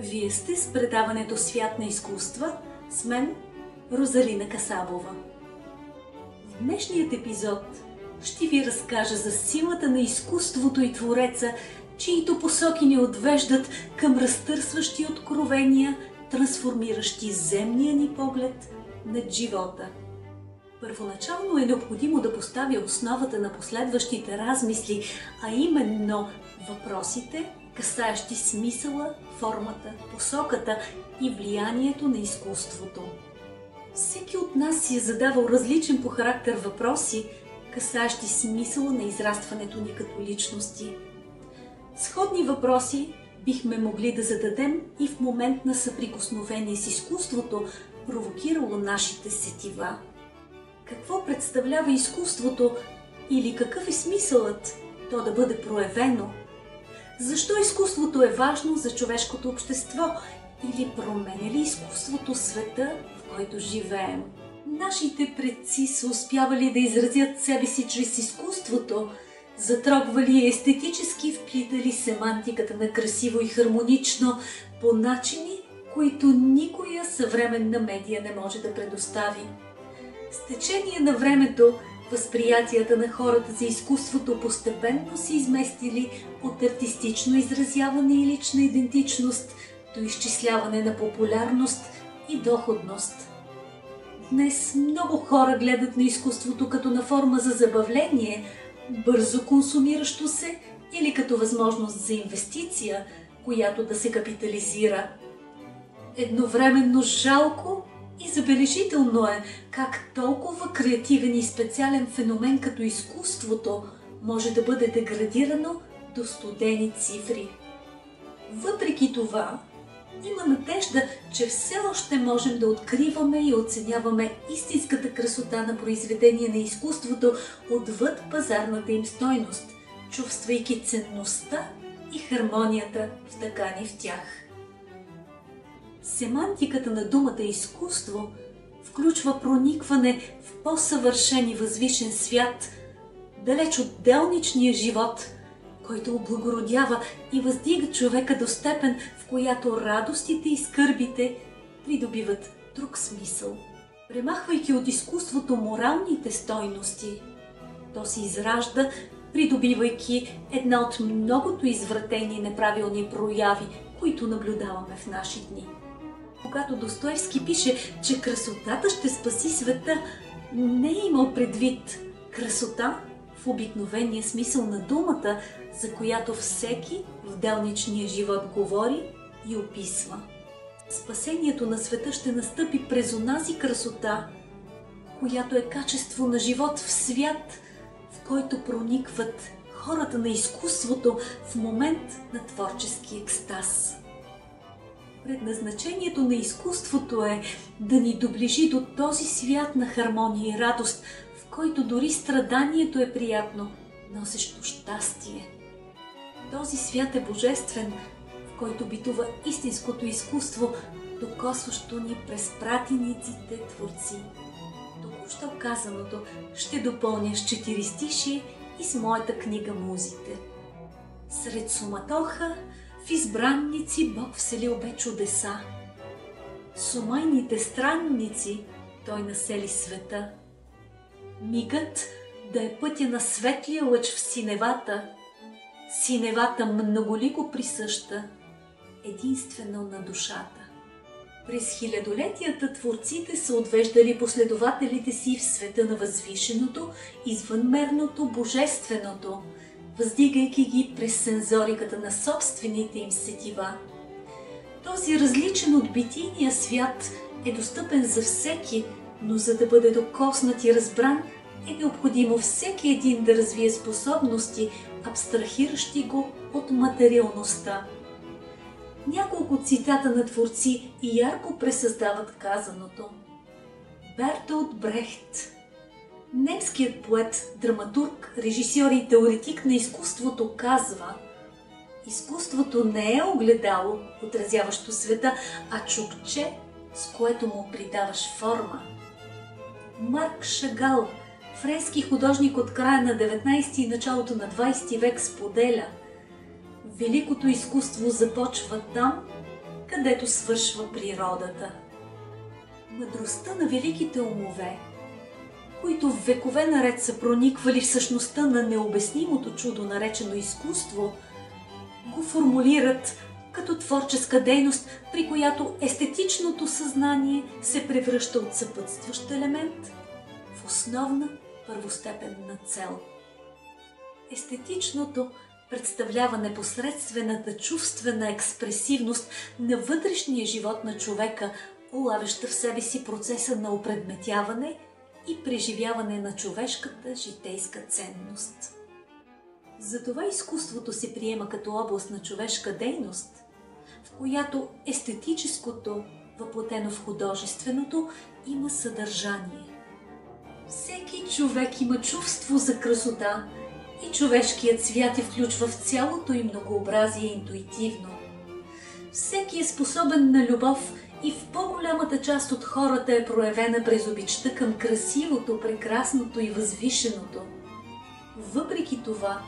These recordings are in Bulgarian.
Вие сте с предаването Свят на изкуства с мен, Розалина Касабова. В днешният епизод ще ви разкажа за силата на изкуството и Твореца, чието посоки ни отвеждат към разтърсващи откровения, трансформиращи земния ни поглед над живота. Първоначално е необходимо да поставя основата на последващите размисли, а именно въпросите, касаещи смисъла, формата, посоката и влиянието на изкуството. Всеки от нас си е задавал различен по характер въпроси, касаещи смисъла на израстването ни като личности. Сходни въпроси бихме могли да зададем и в момент на съприкосновение с изкуството, провокирало нашите сетива. Какво представлява изкуството или какъв е смисълът то да бъде проявено? Защо изкуството е важно за човешкото общество или променя ли изкуството света, в който живеем? Нашите предци са успявали да изразят себе си чрез изкуството, затрогвали и естетически вплитали семантиката на красиво и хармонично по начини, които никоя съвременна медия не може да предостави. С течение на времето възприятията на хората за изкуството постепенно се изместили от артистично изразяване и лична идентичност до изчисляване на популярност и доходност. Днес много хора гледат на изкуството като на форма за забавление, бързо консумиращо се или като възможност за инвестиция, която да се капитализира. Едновременно жалко и забележително е как толкова креативен и специален феномен като изкуството може да бъде деградирано до студени цифри. Въпреки това, има надежда, че все още можем да откриваме и оценяваме истинската красота на произведения на изкуството отвъд пазарната им стойност, чувствайки ценността и хармонията втъкани в тях. Семантиката на думата изкуство включва проникване в по-съвършен и възвишен свят, далеч от делничния живот, който облагородява и въздига човека до степен, в която радостите и скърбите придобиват друг смисъл. Премахвайки от изкуството моралните стойности, то се изражда, придобивайки една от многото извратени и неправилни прояви, които наблюдаваме в наши дни. Когато Достоевски пише, че красотата ще спаси света, не е имал предвид красота в обикновения смисъл на думата, за която всеки в делничния живот говори и описва. Спасението на света ще настъпи през онази красота, която е качество на живот в свят, в който проникват хората на изкуството в момент на творчески екстаз. Предназначението на изкуството е да ни доближи до този свят на хармония и радост, в който дори страданието е приятно, носещо щастие. Този свят е божествен, в който битува истинското изкуство, докосващо ни през пратениците творци. Току-що казаното ще допълня с 4 стиши и с моята книга Музите. Сред суматоха в избранници Бог вселил бе чудеса. С умайните странници Той насели света. Мигът да е пътя на светлия лъч в синевата, синевата многолико присъща, единствено на душата. През хилядолетията творците са отвеждали последователите си в света на възвишеното, извънмерното, божественото, въздигайки ги през сензориката на собствените им сетива. Този различен от битийния свят е достъпен за всеки, но за да бъде докоснат и разбран, е необходимо всеки един да развие способности, абстрахиращи го от материалността. Няколко цитата на творци и ярко пресъздават казаното. Бертолт Брехт, немският поет, драматург, режисьор и теоретик на изкуството, казва: изкуството не е огледало, отразяващо света, а чукче, с което му придаваш форма. Марк Шагал, френски художник от края на 19 и началото на 20 век, споделя: великото изкуство започва там, където свършва природата. Мъдростта на великите умове, които векове наред са прониквали в същността на необяснимото чудо, наречено изкуство, го формулират като творческа дейност, при която естетичното съзнание се превръща от съпътстващ елемент в основна първостепенна цел. Естетичното представлява непосредствената чувствена експресивност на вътрешния живот на човека, улавяща в себе си процеса на опредметяване и преживяване на човешката житейска ценност. Затова изкуството се приема като област на човешка дейност, в която естетическото, въплътено в художественото, има съдържание. Всеки човек има чувство за красота и човешкият свят я включва в цялото и многообразие интуитивно. Всеки е способен на любов и в по-голямата част от хората е проявена през обичта към красивото, прекрасното и възвишеното. Въпреки това,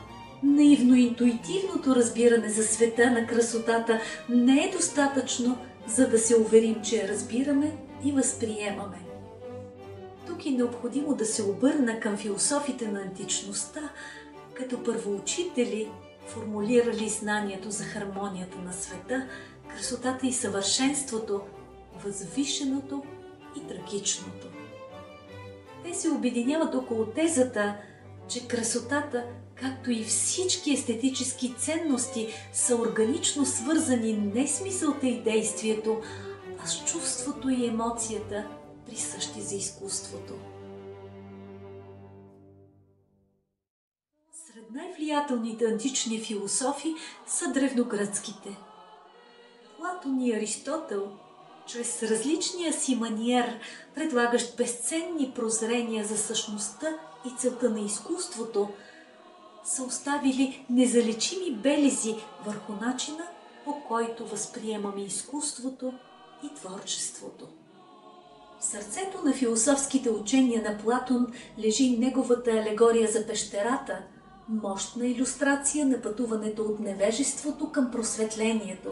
наивно-интуитивното разбиране за света на красотата не е достатъчно, за да се уверим, че я разбираме и възприемаме. Тук е необходимо да се обърна към философите на античността, като първоучители, формулирали знанието за хармонията на света, красотата и съвършенството, възвишеното и трагичното. Те се обединяват около тезата, че красотата, както и всички естетически ценности, са органично свързани не с мисълта и действието, а с чувството и емоцията, присъщи за изкуството. Сред най-влиятелните антични философи са древногръцките. Платон и Аристотел, чрез различния си маниер, предлагащ безценни прозрения за същността и целта на изкуството, са оставили незалечими белези върху начина, по който възприемаме изкуството и творчеството. В сърцето на философските учения на Платон лежи неговата алегория за пещерата, мощна илюстрация на пътуването от невежеството към просветлението.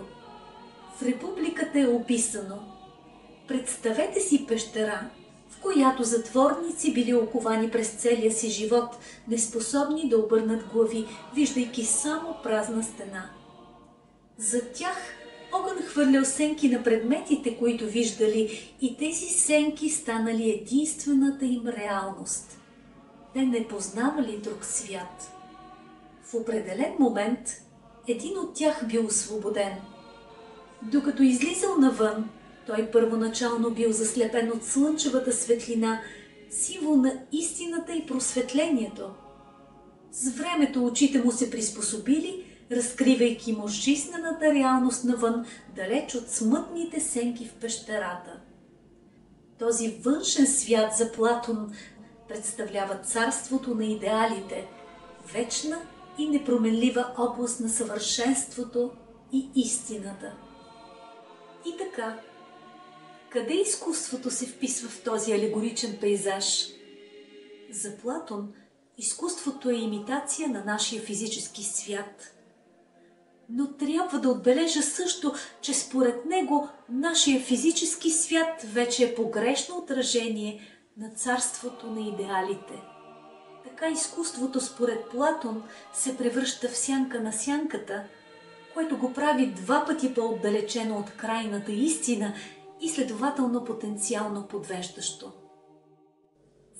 В Републиката е описано: представете си пещера, в която затворници били оковани през целия си живот, неспособни да обърнат глави, виждайки само празна стена. За тях огън хвърлял сенки на предметите, които виждали, и тези сенки станали единствената им реалност. Те не познавали друг свят. В определен момент един от тях бил освободен. Докато излизал навън, той първоначално бил заслепен от слънчевата светлина, символ на истината и просветлението. С времето очите му се приспособили, разкривайки му жизнената реалност навън, далеч от смътните сенки в пещерата. Този външен свят за Платон представлява царството на идеалите, вечна и непроменлива област на съвършенството и истината. И така, къде изкуството се вписва в този алегоричен пейзаж? За Платон изкуството е имитация на нашия физически свят. Но трябва да отбележа също, че според него нашия физически свят вече е погрешно отражение на царството на идеалите. Така изкуството според Платон се превръща в сянка на сянката, което го прави два пъти по-отдалечено от крайната истина и следователно потенциално подвеждащо.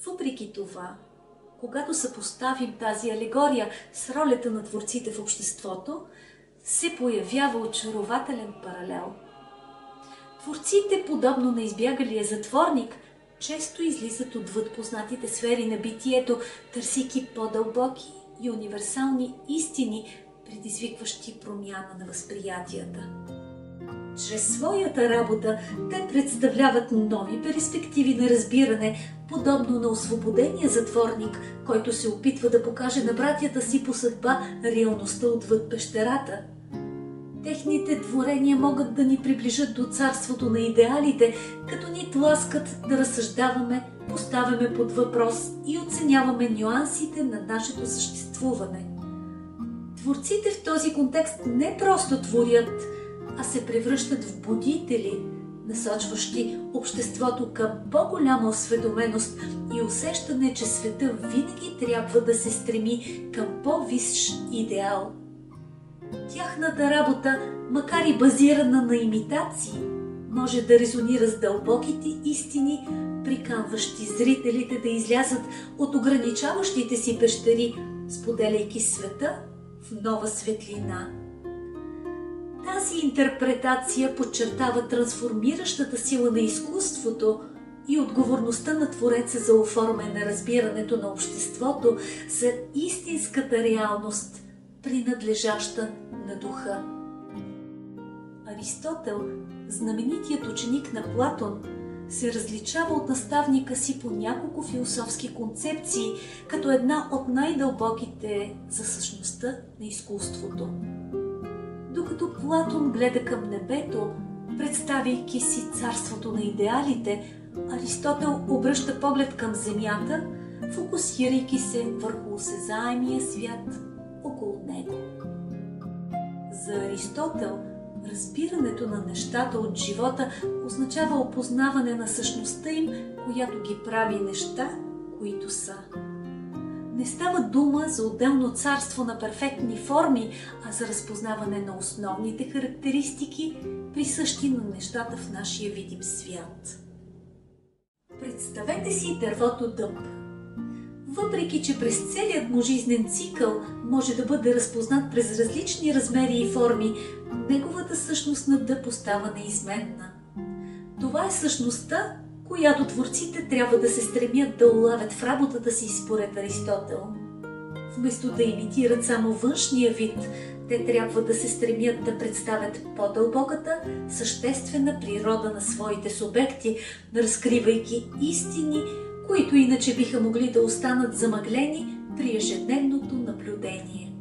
Въпреки това, когато съпоставим тази алегория с ролята на творците в обществото, се появява очарователен паралел. Творците, подобно на избягалия затворник, често излизат отвъд познатите сфери на битието, търсейки по-дълбоки и универсални истини, предизвикващи промяна на възприятията. Чрез своята работа те представляват нови перспективи на разбиране, подобно на освободения затворник, който се опитва да покаже на братята си по съдба реалността отвъд пещерата. Техните творения могат да ни приближат до царството на идеалите, като ни тласкат да разсъждаваме, поставяме под въпрос и оценяваме нюансите на нашето съществуване. Творците в този контекст не просто творят, а се превръщат в будители, насочващи обществото към по-голяма осведоменост и усещане, че света винаги трябва да се стреми към по-висш идеал. Тяхната работа, макар и базирана на имитации, може да резонира с дълбоките истини, приканващи зрителите да излязат от ограничаващите си пещери, споделяйки света в нова светлина. Тази интерпретация подчертава трансформиращата сила на изкуството и отговорността на Твореца за оформяне разбирането на обществото за истинската реалност, принадлежаща на духа. Аристотел, знаменитият ученик на Платон, се различава от наставника си по няколко философски концепции, като една от най-дълбоките за същността на изкуството. Докато Платон гледа към небето, представяйки си царството на идеалите, Аристотел обръща поглед към земята, фокусирайки се върху осезаемия свят около него. За Аристотел разбирането на нещата от живота означава опознаване на същността им, която ги прави неща, които са. Не става дума за отделно царство на перфектни форми, а за разпознаване на основните характеристики, присъщи на нещата в нашия видим свят. Представете си дървото дъб. Въпреки че през целият му жизнен цикъл може да бъде разпознат през различни размери и форми, неговата същност на дъб остава неизменна. Това е същността, която творците трябва да се стремят да улавят в работата си според Аристотел. Вместо да имитират само външния вид, те трябва да се стремят да представят по-дълбоката, съществена природа на своите субекти, разкривайки истини, които иначе биха могли да останат замъглени при ежедневното наблюдение.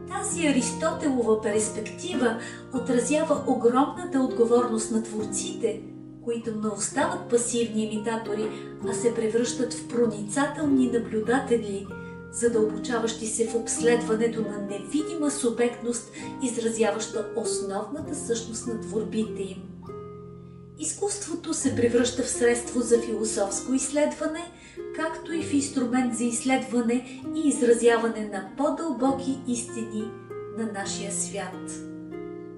Тази Аристотелова перспектива отразява огромната отговорност на творците, които не остават пасивни имитатори, а се превръщат в проницателни наблюдатели, задълбочаващи се в обследването на невидима субектност, изразяваща основната същност на творбите им. Изкуството се превръща в средство за философско изследване, както и в инструмент за изследване и изразяване на по-дълбоки истини на нашия свят.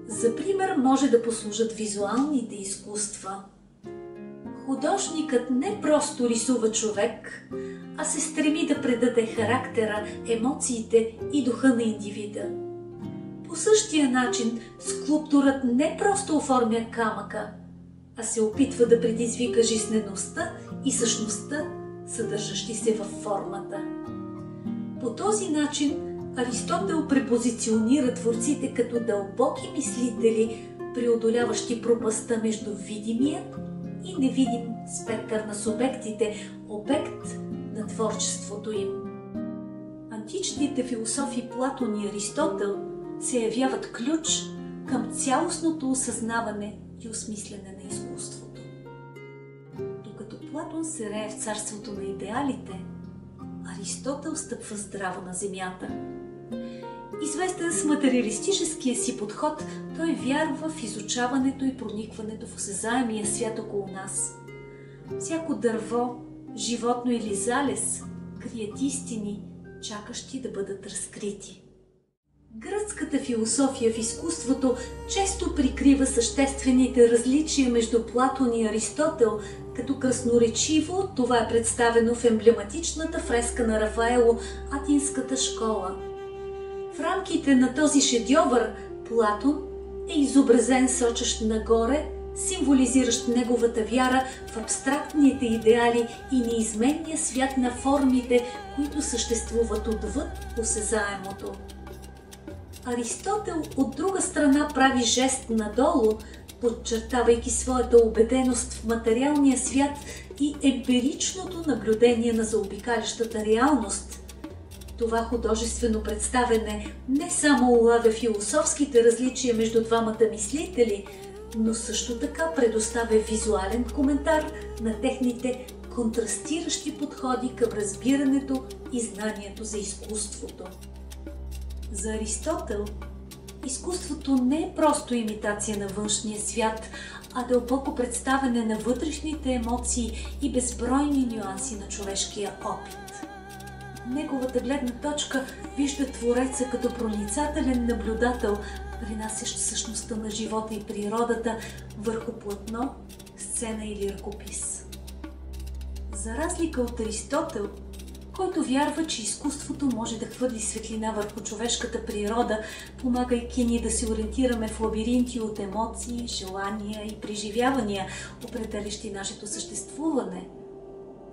За пример може да послужат визуалните изкуства. Художникът не просто рисува човек, а се стреми да предаде характера, емоциите и духа на индивида. По същия начин скулпторът не просто оформя камъка, а се опитва да предизвика жизнеността и същността, съдържащи се във формата. По този начин Аристотел препозиционира творците като дълбоки мислители, преодоляващи пропастта между видимия и невидим спектър на субектите, обект на творчеството им. Античните философи Платон и Аристотел се явяват ключ към цялостното осъзнаване и осмислене на изкуството. Докато Платон се рее в царството на идеалите, Аристотел стъпва здраво на земята. Известен с материалистическия си подход, той вярва в изучаването и проникването в осезаемия свят около нас. Всяко дърво, животно или залез крият истини, чакащи да бъдат разкрити. Гръцката философия в изкуството често прикрива съществените различия между Платон и Аристотел, като красноречиво това е представено в емблематичната фреска на Рафаело „Атинската школа“. В рамките на този шедьовър Платон е изобразен сочещ нагоре, символизиращ неговата вяра в абстрактните идеали и неизменния свят на формите, които съществуват отвъд осезаемото. Аристотел от друга страна прави жест надолу, подчертавайки своята убеденост в материалния свят и емпиричното наблюдение на заобикалящата реалност. Това художествено представяне не само улавя философските различия между двамата мислители, но също така предоставя визуален коментар на техните контрастиращи подходи към разбирането и знанието за изкуството. За Аристотел изкуството не е просто имитация на външния свят, а дълбоко представяне на вътрешните емоции и безбройни нюанси на човешкия опит. Неговата гледна точка вижда Твореца като проницателен наблюдател, принасящ същността на живота и природата върху платно, сцена или ръкопис. За разлика от Аристотел, който вярва, че изкуството може да хвърли светлина върху човешката природа, помагайки ни да се ориентираме в лабиринти от емоции, желания и преживявания, определящи нашето съществуване,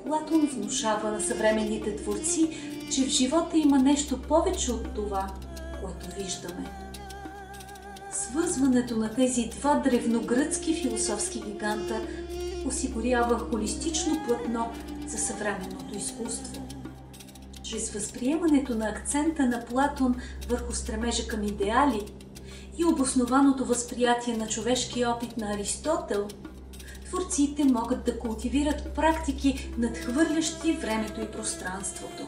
Платон внушава на съвременните творци, че в живота има нещо повече от това, което виждаме. Свързването на тези два древногръцки философски гиганта осигурява холистично платно за съвременното изкуство. Чрез възприемането на акцента на Платон върху стремежа към идеали и обоснованото възприятие на човешкия опит на Аристотел, творците могат да култивират практики, надхвърлящи времето и пространството.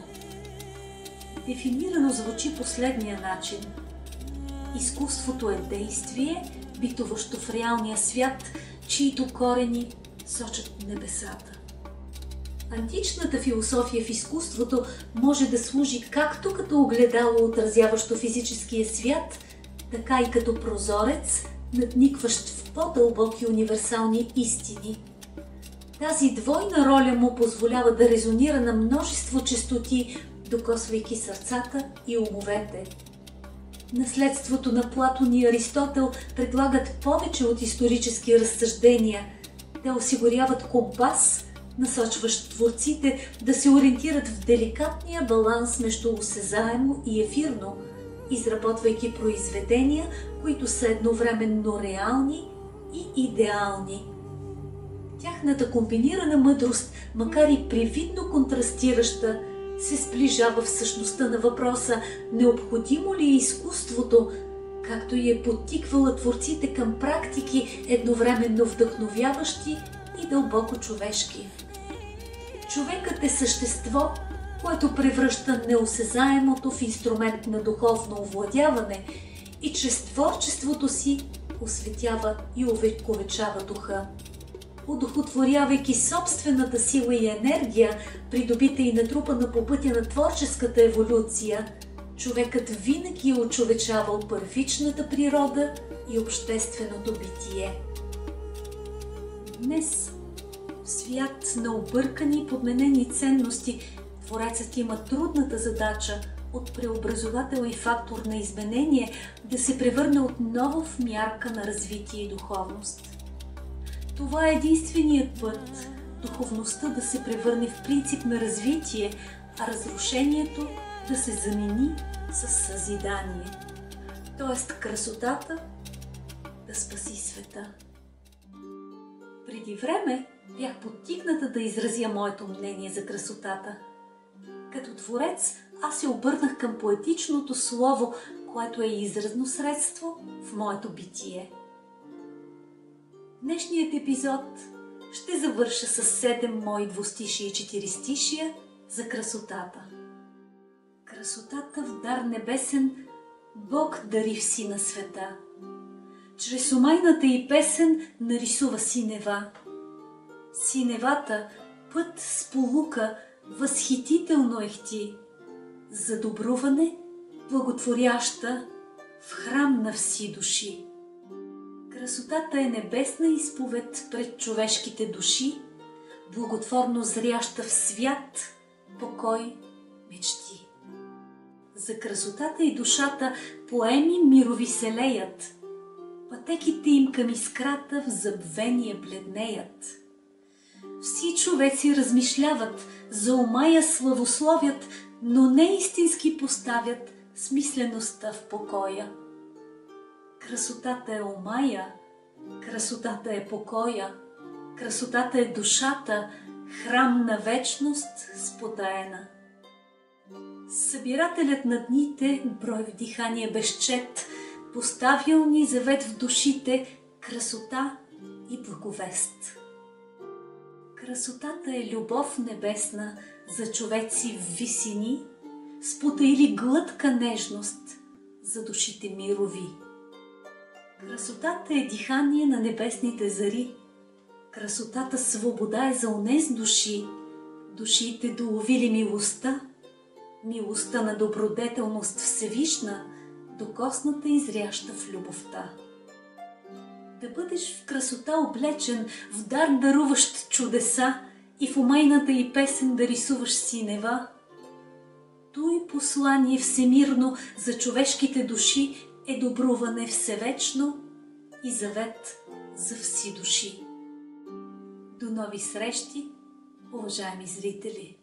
Дефинирано звучи последния начин. Изкуството е действие, битуващо в реалния свят, чието корени сочат небесата. Античната философия в изкуството може да служи както като огледало, отразяващо физическия свят, така и като прозорец, надникващ в по-дълбоки универсални истини. Тази двойна роля му позволява да резонира на множество честоти, докосвайки сърцата и умовете. Наследството на Платон и Аристотел предлагат повече от исторически разсъждения. Те осигуряват компас, насочващ творците да се ориентират в деликатния баланс между осезаемо и ефирно, изработвайки произведения, които са едновременно реални и идеални. Тяхната комбинирана мъдрост, макар и привидно контрастираща, се сближава в същността на въпроса необходимо ли е изкуството, както и е подтиквала творците към практики едновременно вдъхновяващи и дълбоко човешки. Човекът е същество, което превръща неосезаемото в инструмент на духовно овладяване и чрез творчеството си осветява и увековечава духа. Удохотворявайки собствената сила и енергия, придобита и натрупана по пътя на творческата еволюция, човекът винаги е очовечавал първичната природа и общественото битие. Днес, в свят на объркани и подменени ценности, Творецът има трудната задача от преобразовател и фактор на изменение да се превърне отново в мярка на развитие и духовност. Това е единственият път духовността да се превърне в принцип на развитие, а разрушението да се замени с съзидание. Тоест красотата да спаси света. Преди време бях подтикната да изразя моето мнение за красотата. Като творец аз се обърнах към поетичното слово, което е изразно средство в моето битие. Днешният епизод ще завърша с 7 мои двустишия и 4 за красотата. Красотата в дар небесен Бог дари в сина света. Чрез омайната й песен нарисува синева. Синевата, път сполука, възхитително ехти, за добруване, благотворяща, в храм на вси души. Красотата е небесна изповед пред човешките души, благотворно зряща в свят, покой, мечти. За красотата и душата поеми мирови се леят, пътеките им към искрата в забвение бледнеят. Вси човеци размишляват, за омая славословят, но не истински поставят смислеността в покоя. Красотата е омая, красотата е покоя, красотата е душата, храм на вечност спотаена. Събирателят на дните, брой в дихание безчет, поставил ни завет в душите, красота и благовест. Красотата е любов небесна за човеци в висини, спотаили глътка нежност за душите мирови. Красотата е дихание на небесните зари. Красотата свобода е за онез души, душите доловили милостта, милостта на добродетелност всевишна, докосната и зряща в любовта. Да бъдеш в красота облечен, в дар даруващ чудеса и в омайната и песен да рисуваш синева. Той послание всемирно за човешките души е добруване всевечно и завет за вси души. До нови срещи, уважаеми зрители!